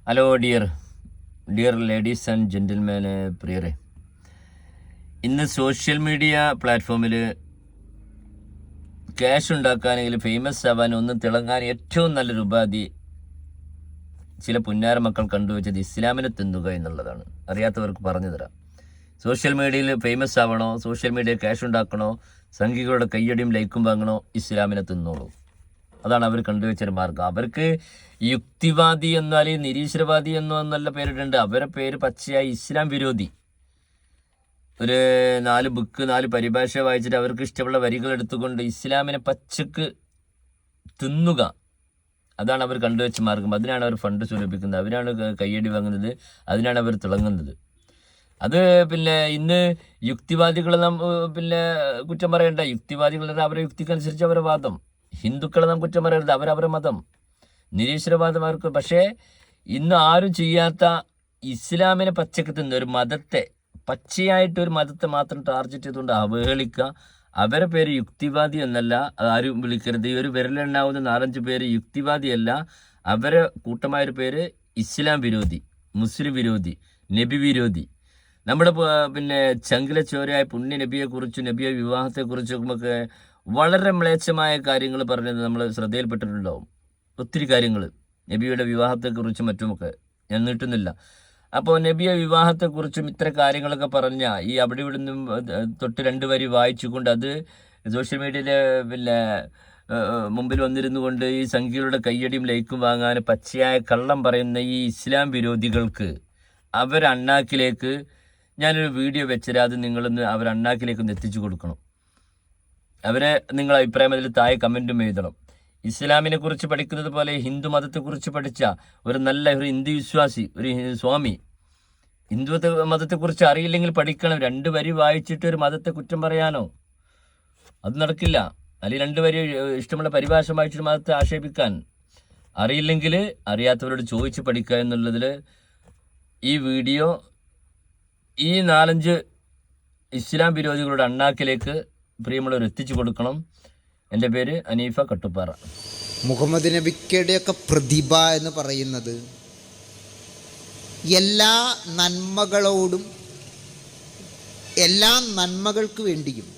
Hello dear ladies and ജെൻറ്റിൽമാന്, പ്രിയരെ, ഇന്ന് social media പ്ലാറ്റ്ഫോമിൽ ക്യാഷ് ഉണ്ടാക്കാനെങ്കിൽ ഫേമസ് ആവാൻ ഒന്ന് തിളങ്ങാൻ ഏറ്റവും നല്ലൊരു ഉപാധി ചില പുന്നാര മക്കൾ കണ്ടുവച്ചത് ഇസ്ലാമിനെ തിന്നുക എന്നുള്ളതാണ്. അറിയാത്തവർക്ക് പറഞ്ഞു തരാം. സോഷ്യൽ മീഡിയയിൽ ഫേമസ് ആവണോ, സോഷ്യൽ മീഡിയ ക്യാഷ് ഉണ്ടാക്കണോ, സംഘികളുടെ കയ്യടിയും ലൈക്കും വാങ്ങണോ, ഇസ്ലാമിനെ തിന്നോളൂ. അതാണ് അവർ കണ്ടുവച്ചൊരു മാർഗം. അവർക്ക് യുക്തിവാദി എന്നോ അല്ലെങ്കിൽ നിരീശ്വരവാദി എന്നോ എന്നല്ല പേരിട്ടുണ്ട്. അവരെ പേര് പച്ചയായി ഇസ്ലാം വിരോധി. ഒരു 4 ബുക്ക് 4 പരിഭാഷ വായിച്ചിട്ട് അവർക്ക് ഇഷ്ടമുള്ള വരികൾ എടുത്തുകൊണ്ട് ഇസ്ലാമിനെ പച്ചക്ക് തിന്നുക, അതാണ് അവർ കണ്ടുവച്ച മാർഗം. അതിനാണ് അവർ ഫണ്ട് സ്വരൂപിക്കുന്നത്, അവരാണ് കയ്യടി വാങ്ങുന്നത്, അതിനാണ് അവർ തിളങ്ങുന്നത്. അത് പിന്നെ ഇന്ന് യുക്തിവാദികളെ കുറ്റം പറയണ്ട. യുക്തിവാദികളുടെ അവരുടെ യുക്തിക്കനുസരിച്ച് അവരുടെ വാദം. ഹിന്ദുക്കളെ നാം കുറ്റം പറയരുത്, അവരവരുടെ മതം. നിരീശ്വരവാദം അവർക്ക്. പക്ഷേ ഇന്ന് ആരും ചെയ്യാത്ത ഇസ്ലാമിനെ പച്ചക്ക് തിന്ന ഒരു മതത്തെ, പച്ചയായിട്ടൊരു മതത്തെ മാത്രം ടാർഗറ്റ് ചെയ്തുകൊണ്ട് അവഹേളിക്കുക. അവരെ പേര് യുക്തിവാദി എന്നല്ല, ആരും വിളിക്കരുത്. ഈ ഒരു വിരലെണ്ണാവുന്ന 4-5 പേര് യുക്തിവാദിയല്ല. അവരെ കൂട്ടമായൊരു പേര് ഇസ്ലാം വിരോധി, മുസ്ലിം വിരോധി, നബി വിരോധി. നമ്മുടെ ചങ്കിലെ ചോരയായ പുണ്യ നബിയെക്കുറിച്ചും നബിയെ വിവാഹത്തെക്കുറിച്ചും ഒക്കെ വളരെ മ്ലേച്ഛമായ കാര്യങ്ങൾ പറഞ്ഞത് നമ്മൾ ശ്രദ്ധയിൽപ്പെട്ടിട്ടുണ്ടാവും. ഒത്തിരി കാര്യങ്ങൾ നബിയുടെ വിവാഹത്തെക്കുറിച്ചും മറ്റുമൊക്കെ ഞാൻ നീട്ടുന്നില്ല. അപ്പോൾ നബിയെ വിവാഹത്തെക്കുറിച്ചും ഇത്ര കാര്യങ്ങളൊക്കെ പറഞ്ഞ ഈ അവിടെ ഇവിടെ നിന്നും തൊട്ട് 2 വരി വായിച്ചുകൊണ്ട് അത് സോഷ്യൽ മീഡിയയിലെ മുമ്പിൽ വന്നിരുന്നു കൊണ്ട് ഈ സംഖ്യകളുടെ കയ്യടിയും ലൈക്കും വാങ്ങാൻ പച്ചയായ കള്ളം പറയുന്ന ഈ ഇസ്ലാം വിരോധികൾക്ക് അവരണ്ണാക്കിലേക്ക് ഞാനൊരു വീഡിയോ വെച്ചരാ, അത് നിങ്ങളൊന്ന് അവരണ്ണാക്കിലേക്കൊന്ന് എത്തിച്ചു കൊടുക്കണം. അവരെ നിങ്ങളുടെ അഭിപ്രായം അതിൽ താഴെ കമൻറ്റും എഴുതണം. ഇസ്ലാമിനെ കുറിച്ച് പഠിക്കുന്നത് പോലെ ഹിന്ദു മതത്തെക്കുറിച്ച് പഠിച്ച ഒരു ഹിന്ദു വിശ്വാസി, ഒരു സ്വാമി, ഹിന്ദു മതത്തെക്കുറിച്ച് അറിയില്ലെങ്കിൽ പഠിക്കണം. 2 വരി വായിച്ചിട്ട് ഒരു മതത്തെ കുറ്റം പറയാനോ? അത് നടക്കില്ല. അല്ലെങ്കിൽ 2 വരി ഇഷ്ടമുള്ള പരിഭാഷ വായിച്ചിട്ട് മതത്തെ ആക്ഷേപിക്കാൻ അറിയില്ലെങ്കിൽ അറിയാത്തവരോട് ചോദിച്ച് പഠിക്കുക എന്നുള്ളതിൽ ഈ വീഡിയോ ഈ 4-5 ഇസ്ലാം വിരോധികളുടെ അണ്ണാക്കിലേക്ക് പ്രിയമുള്ളവർ എത്തിച്ചു കൊടുക്കണം. എൻ്റെ പേര് അനീഫ കട്ടുപ്പാറ. മുഹമ്മദ് നബിയുടെയൊക്കെ പ്രതിഭ എന്ന് പറയുന്നത് എല്ലാ നന്മകളോടും എല്ലാ നന്മകൾക്ക് വേണ്ടിയും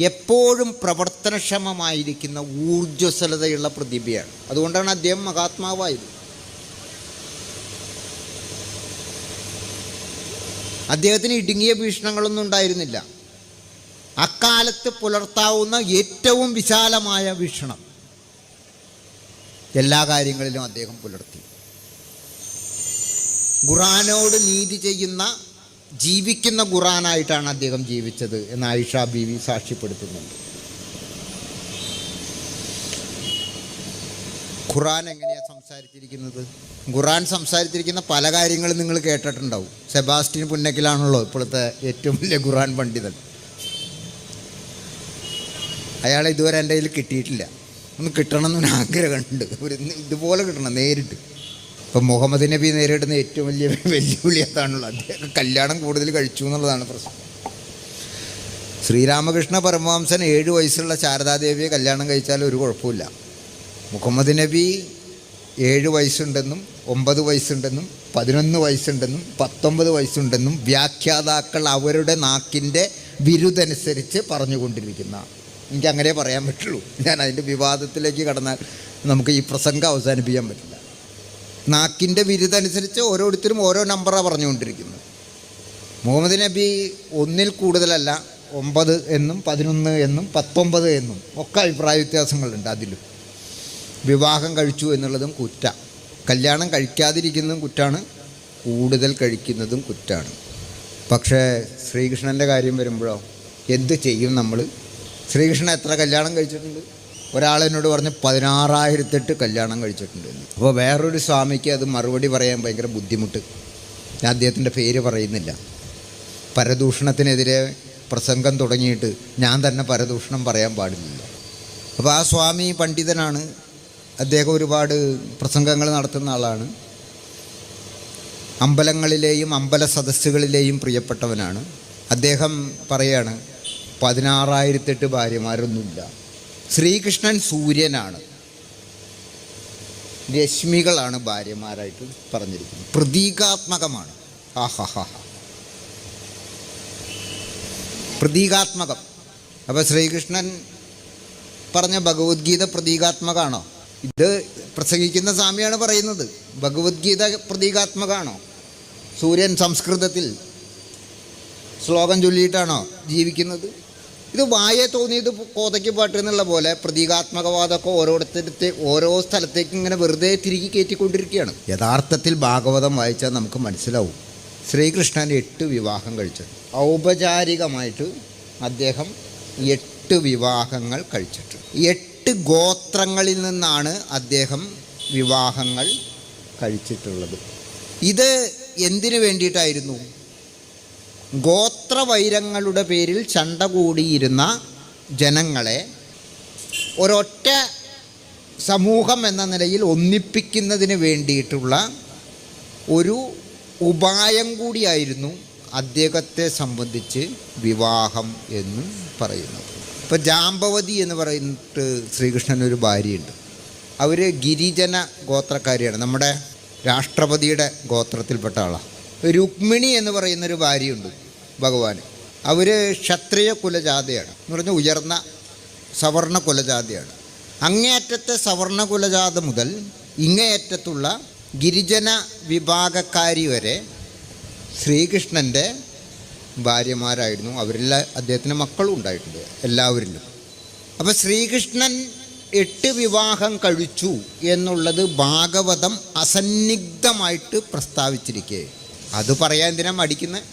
എപ്പോഴും പ്രവർത്തനക്ഷമമായിരിക്കുന്ന ഊർജ്ജസ്വലതയുള്ള പ്രതിഭയാണ്. അതുകൊണ്ടാണ് അദ്ദേഹം മഹാത്മാവായത്. അദ്ദേഹത്തിന് ഇടുങ്ങിയ വീക്ഷണങ്ങളൊന്നും ഉണ്ടായിരുന്നില്ല. അക്കാലത്ത് പുലർത്താവുന്ന ഏറ്റവും വിശാലമായ വീക്ഷണം എല്ലാ കാര്യങ്ങളിലും അദ്ദേഹം പുലർത്തി. ഖുറാനോട് നീതി ചെയ്യുന്ന, ജീവിക്കുന്ന ഖുറാനായിട്ടാണ് അദ്ദേഹം ജീവിച്ചത് എന്ന് ആയിഷ ബീവി സാക്ഷ്യപ്പെടുത്തുന്നുണ്ട്. ഖുറാൻ എങ്ങനെയാണ് സംസാരിച്ചിരിക്കുന്നത്? ഖുറാൻ സംസാരിച്ചിരിക്കുന്ന പല കാര്യങ്ങളും നിങ്ങൾ കേട്ടിട്ടുണ്ടാവും. സെബാസ്റ്റ്യൻ പുന്നക്കിലാണല്ലോ ഇപ്പോഴത്തെ ഏറ്റവും വലിയ ഖുറാൻ പണ്ഡിതൻ. അയാളെ ഇതുവരെ എൻ്റെ കയ്യിൽ കിട്ടിയിട്ടില്ല. ഒന്ന് കിട്ടണമെന്ന് ആഗ്രഹമുണ്ട്. ഇതുപോലെ കിട്ടണം നേരിട്ട്. ഇപ്പം മുഹമ്മദ് നബി നേരിടുന്ന ഏറ്റവും വലിയ വെല്ലുവിളി അതാണുള്ളത്. അദ്ദേഹം കല്യാണം കൂടുതൽ കഴിച്ചു എന്നുള്ളതാണ് പ്രശ്നം. ശ്രീരാമകൃഷ്ണ പരമവംസൻ 7 വയസ്സുള്ള ശാരദാദേവിയെ കല്യാണം കഴിച്ചാൽ ഒരു കുഴപ്പമില്ല. മുഹമ്മദ് നബി 7 വയസ്സുണ്ടെന്നും 9 വയസ്സുണ്ടെന്നും 11 വയസ്സുണ്ടെന്നും 19 വയസ്സുണ്ടെന്നും വ്യാഖ്യാതാക്കൾ അവരുടെ നാക്കിൻ്റെ വിരുദ്ധനുസരിച്ച് പറഞ്ഞുകൊണ്ടിരിക്കുന്ന, എനിക്ക് അങ്ങനെ പറയാൻ പറ്റുള്ളൂ. ഞാൻ അതിൻ്റെ വിവാദത്തിലേക്ക് കടന്നാൽ നമുക്ക് ഈ പ്രസംഗം അവസാനിപ്പിക്കാൻ പറ്റില്ല. നാക്കിൻ്റെ വിരുദ്ധനുസരിച്ച് ഓരോരുത്തരും ഓരോ നമ്പറാണ് പറഞ്ഞുകൊണ്ടിരിക്കുന്നത്. മുഹമ്മദ് നബി 1-ൽ കൂടുതലല്ല, 9 എന്നും 11 എന്നും 19 എന്നും ഒക്കെ അഭിപ്രായ വ്യത്യാസങ്ങളുണ്ട്. അതിലും വിവാഹം കഴിച്ചു എന്നുള്ളതും കുറ്റ, കല്യാണം കഴിക്കാതിരിക്കുന്നതും കുറ്റാണ്, കൂടുതൽ കഴിക്കുന്നതും കുറ്റാണ്. പക്ഷേ ശ്രീകൃഷ്ണൻ്റെ കാര്യം വരുമ്പോഴോ എന്ത് ചെയ്യും നമ്മൾ? ശ്രീകൃഷ്ണൻ എത്ര കല്യാണം കഴിച്ചിട്ടുണ്ട്? ഒരാളെന്നോട് പറഞ്ഞ് 16,008 കല്യാണം കഴിച്ചിട്ടുണ്ട്. അപ്പോൾ വേറൊരു സ്വാമിക്ക് അത് മറുപടി പറയാൻ ഭയങ്കര ബുദ്ധിമുട്ട്. ഞാൻ അദ്ദേഹത്തിൻ്റെ പേര് പറയുന്നില്ല. പരദൂഷണത്തിനെതിരെ പ്രസംഗം തുടങ്ങിയിട്ട് ഞാൻ തന്നെ പരദൂഷണം പറയാൻ പാടില്ല. അപ്പോൾ ആ സ്വാമി പണ്ഡിതനാണ്. അദ്ദേഹം ഒരുപാട് പ്രസംഗങ്ങൾ നടത്തുന്ന ആളാണ്. അമ്പലങ്ങളിലെയും അമ്പല സദസ്സുകളിലെയും പ്രിയപ്പെട്ടവനാണ്. അദ്ദേഹം പറയാണ് 16,008 ഭാര്യമാരൊന്നുമില്ല. ശ്രീകൃഷ്ണൻ സൂര്യനാണ്. രശ്മികളാണ് ഭാര്യമാരായിട്ട് പറഞ്ഞിരിക്കുന്നത്. പ്രതീകാത്മകമാണ്. ആഹാ, പ്രതീകാത്മകം. അപ്പോൾ ശ്രീകൃഷ്ണൻ പറഞ്ഞ ഭഗവത്ഗീത പ്രതീകാത്മകമാണോ? ഇത് പ്രസംഗിക്കുന്ന സ്വാമിയാണ് പറയുന്നത്. ഭഗവത്ഗീത പ്രതീകാത്മകമാണോ? സൂര്യൻ സംസ്കൃതത്തിൽ ശ്ലോകം ചൊല്ലിയിട്ടാണോ ജീവിക്കുന്നത്? ഇത് വായെ തോന്നിയത് കോതയ്ക്ക് പാട്ട് എന്നുള്ള പോലെ പ്രതീകാത്മകവാദമൊക്കെ ഓരോ സ്ഥലത്തേക്ക് ഇങ്ങനെ വെറുതെ തിരികെ കയറ്റിക്കൊണ്ടിരിക്കുകയാണ്. യഥാർത്ഥത്തിൽ ഭാഗവതം വായിച്ചാൽ നമുക്ക് മനസ്സിലാവും. ശ്രീകൃഷ്ണൻ 8 വിവാഹം കഴിച്ചു. ഔപചാരികമായിട്ട് അദ്ദേഹം 8 വിവാഹങ്ങൾ കഴിച്ചിട്ടുണ്ട്. 8 ഗോത്രങ്ങളിൽ നിന്നാണ് അദ്ദേഹം വിവാഹങ്ങൾ കഴിച്ചിട്ടുള്ളത്. ഇത് എന്തിനു വേണ്ടിയിട്ടായിരുന്നു? ഗോത്രവൈരങ്ങളുടെ പേരിൽ ചണ്ട കൂടിയിരുന്ന ജനങ്ങളെ ഒരൊറ്റ സമൂഹം എന്ന നിലയിൽ ഒന്നിപ്പിക്കുന്നതിന് വേണ്ടിയിട്ടുള്ള ഒരു ഉപായം കൂടിയായിരുന്നു അദ്ദേഹത്തെ സംബന്ധിച്ച് വിവാഹം എന്ന് പറയുന്നത്. ഇപ്പോൾ ജാമ്പവതി എന്ന് പറയുന്നിട്ട് ശ്രീകൃഷ്ണനൊരു ഭാര്യയുണ്ട്. അവർ ഗിരിജന ഗോത്രക്കാരിയാണ്. നമ്മുടെ രാഷ്ട്രപതിയുടെ ഗോത്രത്തിൽപ്പെട്ട ആളാണ്. രുക്മിണി എന്ന് പറയുന്നൊരു ഭാര്യയുണ്ട് ഭഗവാന്. അവർ ക്ഷത്രിയ കുലജാതയാണ് എന്ന് പറഞ്ഞാൽ ഉയർന്ന സവർണ കുലജാതയാണ്. അങ്ങേയറ്റത്തെ സവർണ കുലജാത മുതൽ ഇങ്ങേയറ്റത്തുള്ള ഗിരിജന വിഭാഗക്കാരി വരെ ശ്രീകൃഷ്ണൻ്റെ ഭാര്യമാരായിരുന്നു. അവരിൽ അദ്ദേഹത്തിന് മക്കളും ഉണ്ടായിട്ടുണ്ട്, എല്ലാവരിലും. അപ്പോൾ ശ്രീകൃഷ്ണൻ 8 വിവാഹം കഴിച്ചു എന്നുള്ളത് ഭാഗവതം അസന്നിഗ്ധമായിട്ട് പ്രസ്താവിച്ചിരിക്കുകയെ അത് പറയാൻ എന്തിനാ മടിക്കുന്നത്?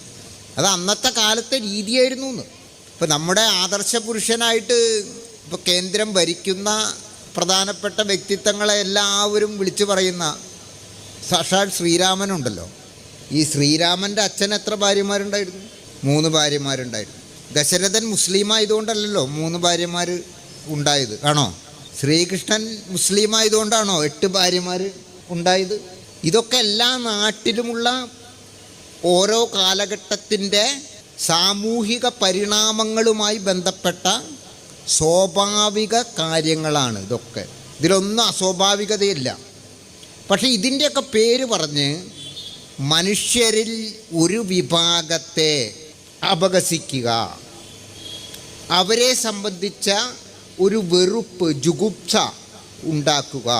അത് അന്നത്തെ കാലത്തെ രീതിയായിരുന്നു എന്ന്. ഇപ്പോൾ നമ്മുടെ ആദർശ പുരുഷനായിട്ട് ഇപ്പോൾ കേന്ദ്രം ഭരിക്കുന്ന പ്രധാനപ്പെട്ട വ്യക്തിത്വങ്ങളെ എല്ലാവരും വിളിച്ചു പറയുന്ന സാക്ഷാൽ ശ്രീരാമനുണ്ടല്ലോ. ഈ ശ്രീരാമൻ്റെ അച്ഛൻ എത്ര ഭാര്യമാരുണ്ടായിരുന്നു? 3 ഭാര്യമാരുണ്ടായിരുന്നു. ദശരഥൻ മുസ്ലിമായതുകൊണ്ടല്ലല്ലോ 3 ഭാര്യമാർ ഉണ്ടായത്, ആണോ? ശ്രീകൃഷ്ണൻ മുസ്ലിമായതുകൊണ്ടാണോ 8 ഭാര്യമാർ ഉണ്ടായത്? ഇതൊക്കെ എല്ലാ നാട്ടിലുമുള്ള ഓരോ കാലഘട്ടത്തിൻ്റെ സാമൂഹിക പരിണാമങ്ങളുമായി ബന്ധപ്പെട്ട സ്വാഭാവിക കാര്യങ്ങളാണ് ഇതൊക്കെ. ഇതിലൊന്നും അസ്വാഭാവികതയില്ല. പക്ഷേ ഇതിൻ്റെയൊക്കെ പേര് പറഞ്ഞ് മനുഷ്യരിൽ ഒരു വിഭാഗത്തെ അപഹസിക്കുക, അവരെ സംബന്ധിച്ച ഒരു വെറുപ്പ്, ജുഗുപ്സ ഉണ്ടാക്കുക,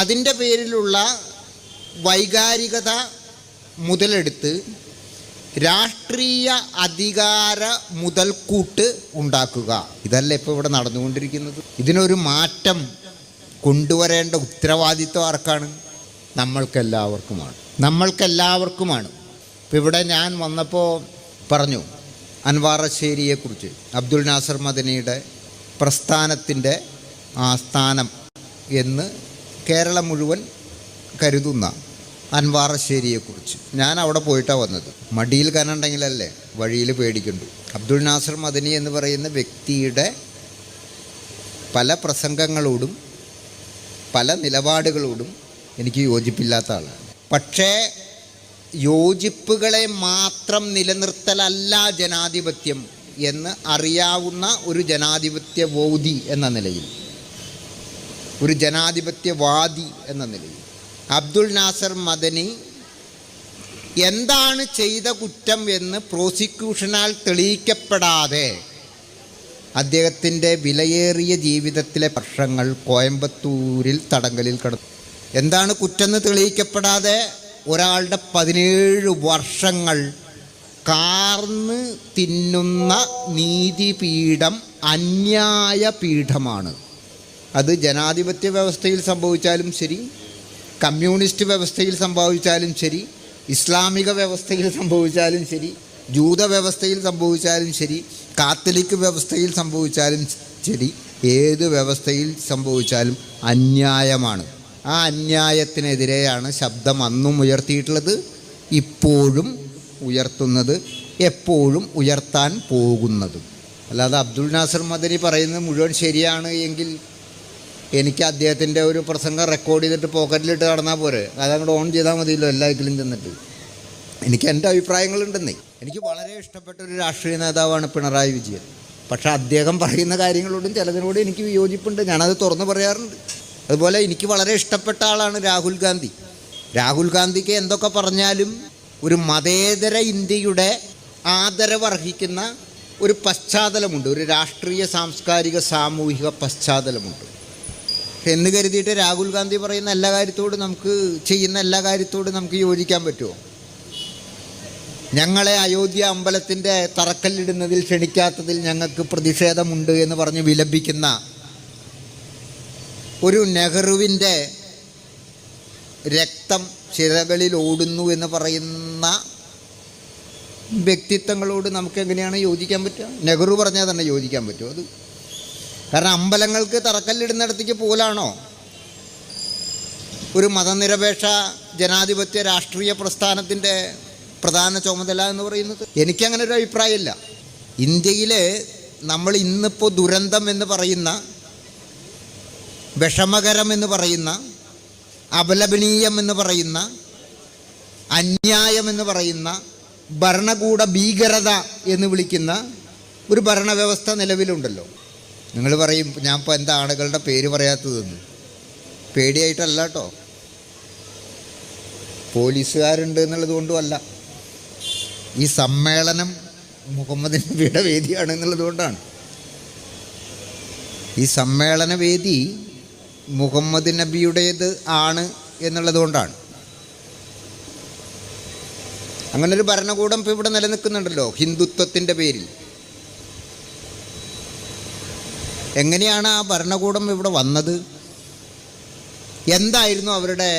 അതിൻ്റെ പേരിലുള്ള വൈകാരികത മുതലെടുത്ത് രാഷ്ട്രീയ അധികാര മുതൽക്കൂട്ട് ഉണ്ടാക്കുക. ഇതല്ല ഇപ്പോൾ ഇവിടെ നടന്നുകൊണ്ടിരിക്കുന്നത്. ഇതിനൊരു മാറ്റം കൊണ്ടുവരേണ്ട ഉത്തരവാദിത്വം ആർക്കാണ്? നമ്മൾക്കെല്ലാവർക്കുമാണ്. ഇപ്പോൾ ഇവിടെ ഞാൻ വന്നപ്പോൾ പറഞ്ഞു അൻവാറശ്ശേരിയെക്കുറിച്ച്. അബ്ദുൽ നാസർ മദനിയുടെ പ്രസ്ഥാനത്തിൻ്റെ ആസ്ഥാനം എന്ന് കേരളം മുഴുവൻ കരുതുന്ന അൻവാറശ്ശേരിയെക്കുറിച്ച്. ഞാൻ അവിടെ പോയിട്ടാണ് വന്നത്. മടിയിൽ കനുണ്ടെങ്കിലല്ലേ വഴിയിൽ പേടിക്കണ്ടു. അബ്ദുൽ നാസർ മദനി എന്ന് പറയുന്ന വ്യക്തിയുടെ പല പ്രസംഗങ്ങളോടും പല നിലപാടുകളോടും എനിക്ക് യോജിപ്പില്ലാത്ത ആളാണ്. പക്ഷേ യോജിപ്പുകളെ മാത്രം നിലനിർത്തലല്ല ജനാധിപത്യം എന്ന് അറിയാവുന്ന ഒരു ജനാധിപത്യബോധി എന്ന നിലയിൽ, ഒരു ജനാധിപത്യവാദി എന്ന നിലയിൽ അബ്ദുൽ നാസർ മദനി എന്താണ് ചെയ്ത കുറ്റം എന്ന് പ്രോസിക്യൂഷനാൽ തെളിയിക്കപ്പെടാതെ അദ്ദേഹത്തിൻ്റെ വിലയേറിയ ജീവിതത്തിലെ വർഷങ്ങൾ കോയമ്പത്തൂരിൽ തടങ്കലിൽ കിടന്നു. എന്താണ് കുറ്റമെന്ന് തെളിയിക്കപ്പെടാതെ ഒരാളുടെ 17 വർഷങ്ങൾ കാർന്ന് തിന്നുന്ന നീതിപീഠം അന്യായ പീഠമാണ്. അത് ജനാധിപത്യ വ്യവസ്ഥയിൽ സംഭവിച്ചാലും ശരി, കമ്മ്യൂണിസ്റ്റ് വ്യവസ്ഥയിൽ സംഭവിച്ചാലും ശരി, ഇസ്ലാമിക വ്യവസ്ഥയിൽ സംഭവിച്ചാലും ശരി, ജൂത വ്യവസ്ഥയിൽ സംഭവിച്ചാലും ശരി, കാത്തലിക് വ്യവസ്ഥയിൽ സംഭവിച്ചാലും ശരി, ഏത് വ്യവസ്ഥയിൽ സംഭവിച്ചാലും അന്യായമാണ്. ആ അന്യായത്തിനെതിരെയാണ് ശബ്ദം അന്നും ഉയർത്തിയിട്ടുള്ളത്, ഇപ്പോഴും ഉയർത്തുന്നത്, എപ്പോഴും ഉയർത്താൻ പോകുന്നതും. അല്ലാതെ അബ്ദുൽ നാസർ മദനി പറയുന്നത് മുഴുവൻ ശരിയാണ് എങ്കിൽ എനിക്ക് അദ്ദേഹത്തിൻ്റെ ഒരു പ്രസംഗം റെക്കോർഡ് ചെയ്തിട്ട് പോക്കറ്റിലിട്ട് നടന്നാൽ പോരെ? അതങ്ങോട്ട് ഓൺ ചെയ്താൽ മതിയല്ലോ എല്ലാത്തിലും ചെന്നിട്ട്. എനിക്ക് എൻ്റെ അഭിപ്രായങ്ങളുണ്ടെന്നേ. എനിക്ക് വളരെ ഇഷ്ടപ്പെട്ട ഒരു രാഷ്ട്രീയ നേതാവാണ് പിണറായി വിജയൻ. പക്ഷേ അദ്ദേഹം പറയുന്ന കാര്യങ്ങളോടും ചിലതിനോടും എനിക്ക് വിയോജിപ്പുണ്ട്. ഞാനത് തുറന്നു പറയാറുണ്ട്. അതുപോലെ എനിക്ക് വളരെ ഇഷ്ടപ്പെട്ട ആളാണ് രാഹുൽ ഗാന്ധി. രാഹുൽ ഗാന്ധിക്ക് എന്തൊക്കെ പറഞ്ഞാലും ഒരു മതേതര ഇന്ത്യയുടെ ആദരവർഹിക്കുന്ന ഒരു പശ്ചാത്തലമുണ്ട്, ഒരു രാഷ്ട്രീയ സാംസ്കാരിക സാമൂഹിക പശ്ചാത്തലമുണ്ട് എന്ന് കരുതിയിട്ട് രാഹുൽ ഗാന്ധി പറയുന്ന എല്ലാ കാര്യത്തോടും ചെയ്യുന്ന എല്ലാ കാര്യത്തോടും നമുക്ക് യോജിക്കാൻ പറ്റുമോ? ഞങ്ങളെ അയോധ്യ അമ്പലത്തിൻ്റെ തറക്കല്ലിടുന്നതിൽ ക്ഷണിക്കാത്തതിൽ ഞങ്ങൾക്ക് പ്രതിഷേധമുണ്ട് എന്ന് പറഞ്ഞ് വിലപിക്കുന്ന ഒരു നെഹ്റുവിൻ്റെ രക്തം ചിറകളിൽ ഓടുന്നു എന്ന് പറയുന്ന വ്യക്തിത്വങ്ങളോട് നമുക്ക് എങ്ങനെയാണ് യോജിക്കാൻ പറ്റുക? നെഹ്റു പറഞ്ഞാൽ തന്നെ യോജിക്കാൻ പറ്റുമോ? അത് കാരണം അമ്പലങ്ങൾക്ക് തറക്കല്ലിടുന്നിടത്തേക്ക് പോലാണോ ഒരു മതനിരപേക്ഷ ജനാധിപത്യ രാഷ്ട്രീയ പ്രസ്ഥാനത്തിൻ്റെ പ്രധാന ചുമതല എന്ന് പറയുന്നത്? എനിക്കങ്ങനെ ഒരു അഭിപ്രായമില്ല. ഇന്ത്യയിൽ നമ്മൾ ഇന്നിപ്പോൾ ദുരന്തം എന്ന് പറയുന്ന, വിഷമകരം എന്ന് പറയുന്ന, അപലപനീയം എന്ന് പറയുന്ന, അന്യായം എന്ന് പറയുന്ന, ഭരണകൂട ഭീകരത എന്ന് വിളിക്കുന്ന ഒരു ഭരണവ്യവസ്ഥ നിലവിലുണ്ടല്ലോ. നിങ്ങൾ പറയും ഞാൻ ഇപ്പോൾ എന്താ ആളുകളുടെ പേര് പറയാത്തതെന്ന്. പേടിയായിട്ടല്ല കേട്ടോ, പോലീസുകാരുണ്ട് എന്നുള്ളത് കൊണ്ടുമല്ല. ഈ സമ്മേളനം മുഹമ്മദ് നബിയുടെ വേദിയാണ് എന്നുള്ളത് കൊണ്ടാണ്. ഈ സമ്മേളന വേദി മുഹമ്മദ് നബിയുടേത് ആണ് എന്നുള്ളത് കൊണ്ടാണ്. അങ്ങനൊരു ഭരണകൂടം ഇപ്പോൾ ഇവിടെ നിലനിൽക്കുന്നുണ്ടല്ലോ ഹിന്ദുത്വത്തിൻ്റെ പേരിൽ. എങ്ങനെയാണ് ആ ഭരണകൂടം ഇവിടെ വന്നത്? എന്തായിരുന്നു അവരുടെ